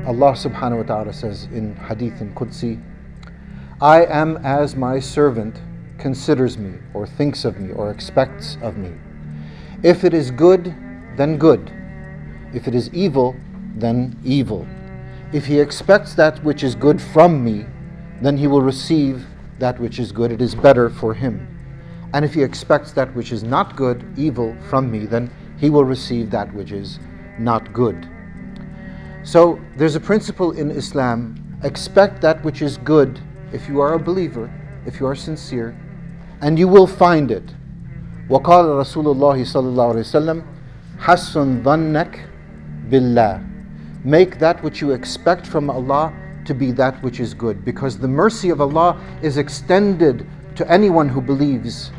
Allah subhanahu wa ta'ala says in Hadith and Qudsi, I am as my servant considers me or thinks of me or expects of me. If it is good, then good. If it is evil, then evil. If he expects that which is good from me, then he will receive that which is good. It is better for him. And if he expects that which is not good, evil, from me, then he will receive that which is not good. So there's a principle in Islam: expect that which is good if you are a believer, if you are sincere, and you will find it. وقال رسول الله صلى الله عليه وسلم حسن ظنك بالله. Make that which you expect from Allah to be that which is good, because the mercy of Allah is extended to anyone who believes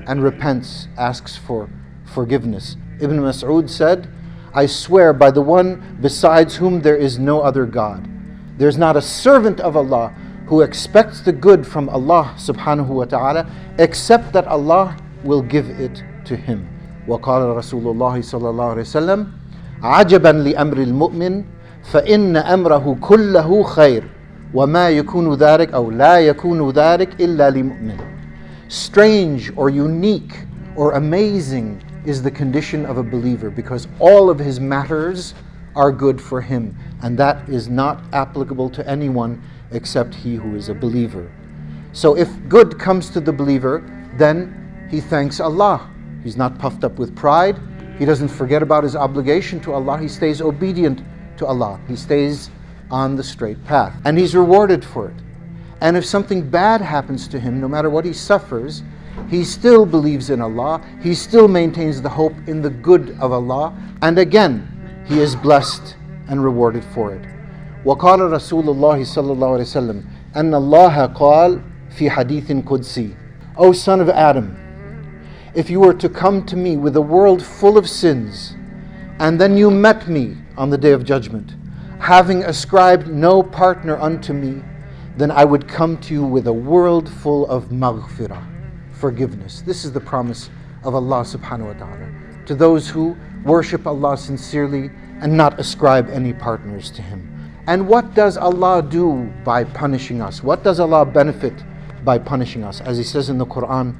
and repents, asks for forgiveness. Ibn Mas'ud said, I swear by the one besides whom there is no other God. There's not a servant of Allah who expects the good from Allah subhanahu wa ta'ala except that Allah will give it to him. وقال رسول الله صلى الله عليه وسلم عجبا لأمر المؤمن فإن أمره كله خير وما يكون ذلك أو لا يكون ذلك إلا لمؤمن. Strange or unique or amazing is the condition of a believer, because all of his matters are good for him, and that is not applicable to anyone except he who is a believer. So if good comes to the believer, then he thanks Allah. He's not puffed up with pride. He doesn't forget about his obligation to Allah. He stays obedient to Allah. He stays on the straight path, and he's rewarded for it. And if something bad happens to him, no matter what he suffers, he still believes in Allah, he still maintains the hope in the good of Allah, and again, he is blessed and rewarded for it. وقال رسول الله صلى الله عليه وسلم أن الله قال في حديث قدسي, O son of Adam, if you were to come to me with a world full of sins, and then you met me on the Day of Judgment, having ascribed no partner unto me, then I would come to you with a world full of maghfirah, forgiveness. This is the promise of Allah subhanahu wa ta'ala to those who worship Allah sincerely and not ascribe any partners to Him. And what does Allah do by punishing us? What does Allah benefit by punishing us? As He says in the Quran,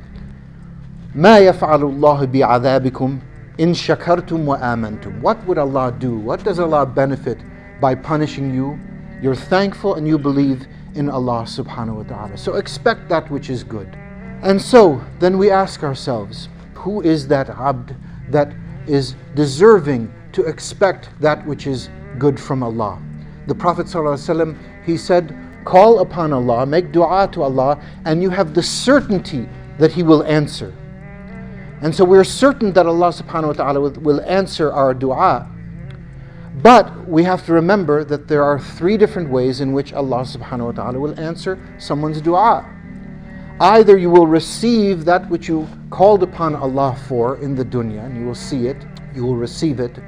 مَا يَفْعَلُ اللَّهُ بِعَذَابِكُمْ إِن شَكَرْتُمْ وَآمَنْتُمْ. What would Allah do? What does Allah benefit by punishing you? You're thankful and you believe in Allah subhanahu wa ta'ala. So expect that which is good. And so then we ask ourselves, who is that abd that is deserving to expect that which is good from Allah? The Prophet ﷺ, he said, call upon Allah, make dua to Allah, and you have the certainty that He will answer. And so we're certain that Allah subhanahu wa ta'ala will answer our dua. But we have to remember that there are three different ways in which Allah subhanahu wa ta'ala will answer someone's dua. Either you will receive that which you called upon Allah for in the dunya, and you will see it, you will receive it,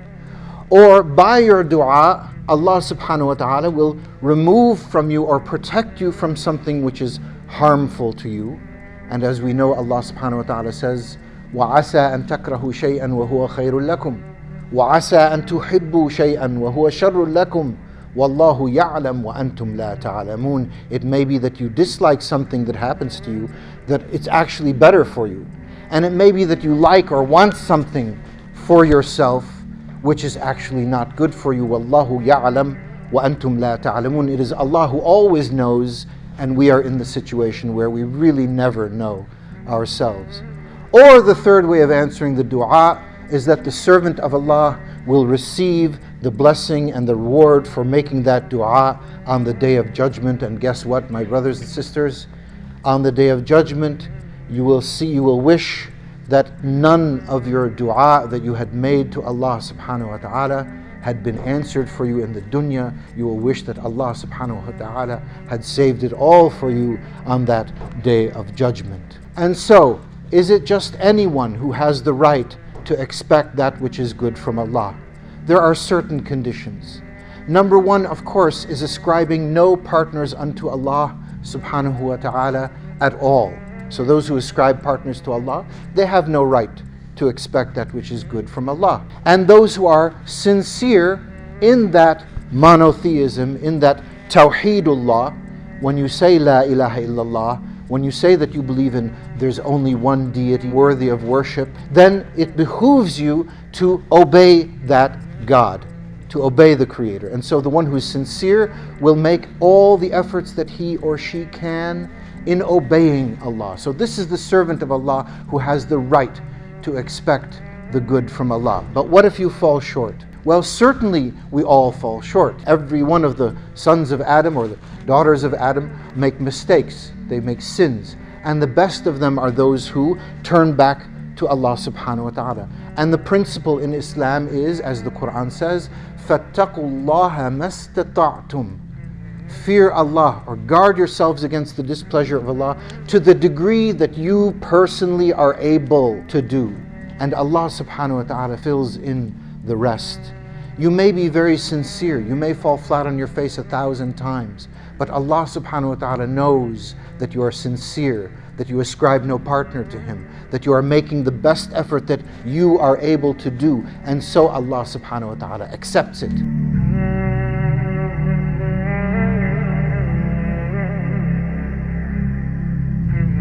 or by your dua, Allah subhanahu wa ta'ala will remove from you or protect you from something which is harmful to you. And as we know, Allah subhanahu wa ta'ala says, وَعَسَىٰ أَن تَكْرَهُوا شَيْئًا وَهُوَ خَيْرٌ لَكُمْ وَعَسَىٰ أَن تُحِبُّوا شَيْئًا وَهُوَ شَرٌّ لَكُمْ وَاللَّهُ يَعْلَمُ وَأَنْتُمْ لَا تَعْلَمُونَ. It may be that you dislike something that happens to you, that it's actually better for you. And it may be that you like or want something for yourself which is actually not good for you. وَاللَّهُ يَعْلَمُ وَأَنْتُمْ لَا تَعْلَمُونَ. It is Allah who always knows, and we are in the situation where we really never know ourselves. Or the third way of answering the dua is that the servant of Allah will receive the blessing and the reward for making that dua on the Day of Judgment. And guess what, my brothers and sisters? On the Day of Judgment, you will wish that none of your dua that you had made to Allah subhanahu wa ta'ala had been answered for you in the dunya. You will wish that Allah subhanahu wa ta'ala had saved it all for you on that Day of Judgment. And so, is it just anyone who has the right to expect that which is good from Allah? There are certain conditions. Number one, of course, is ascribing no partners unto Allah subhanahu wa ta'ala at all. So those who ascribe partners to Allah, they have no right to expect that which is good from Allah. And those who are sincere in that monotheism, in that Tawheedullah, when you say La ilaha illallah, when you say that you believe in there's only one deity worthy of worship, then it behooves you to obey that God, to obey the Creator. And so the one who is sincere will make all the efforts that he or she can in obeying Allah. So this is the servant of Allah who has the right to expect the good from Allah. But what if you fall short? Well, certainly we all fall short. Every one of the sons of Adam or the daughters of Adam make mistakes. They make sins. And the best of them are those who turn back to Allah subhanahu wa ta'ala. And the principle in Islam is, as the Quran says, فَاتَّقُوا اللَّهَ مَسْتَطَعْتُمْ. Fear Allah, or guard yourselves against the displeasure of Allah to the degree that you personally are able to do. And Allah subhanahu wa ta'ala fills in the rest. You may be very sincere, you may fall flat on your face 1,000 times, but Allah subhanahu wa ta'ala knows that you are sincere, that you ascribe no partner to Him, that you are making the best effort that you are able to do, and so Allah subhanahu wa ta'ala accepts it.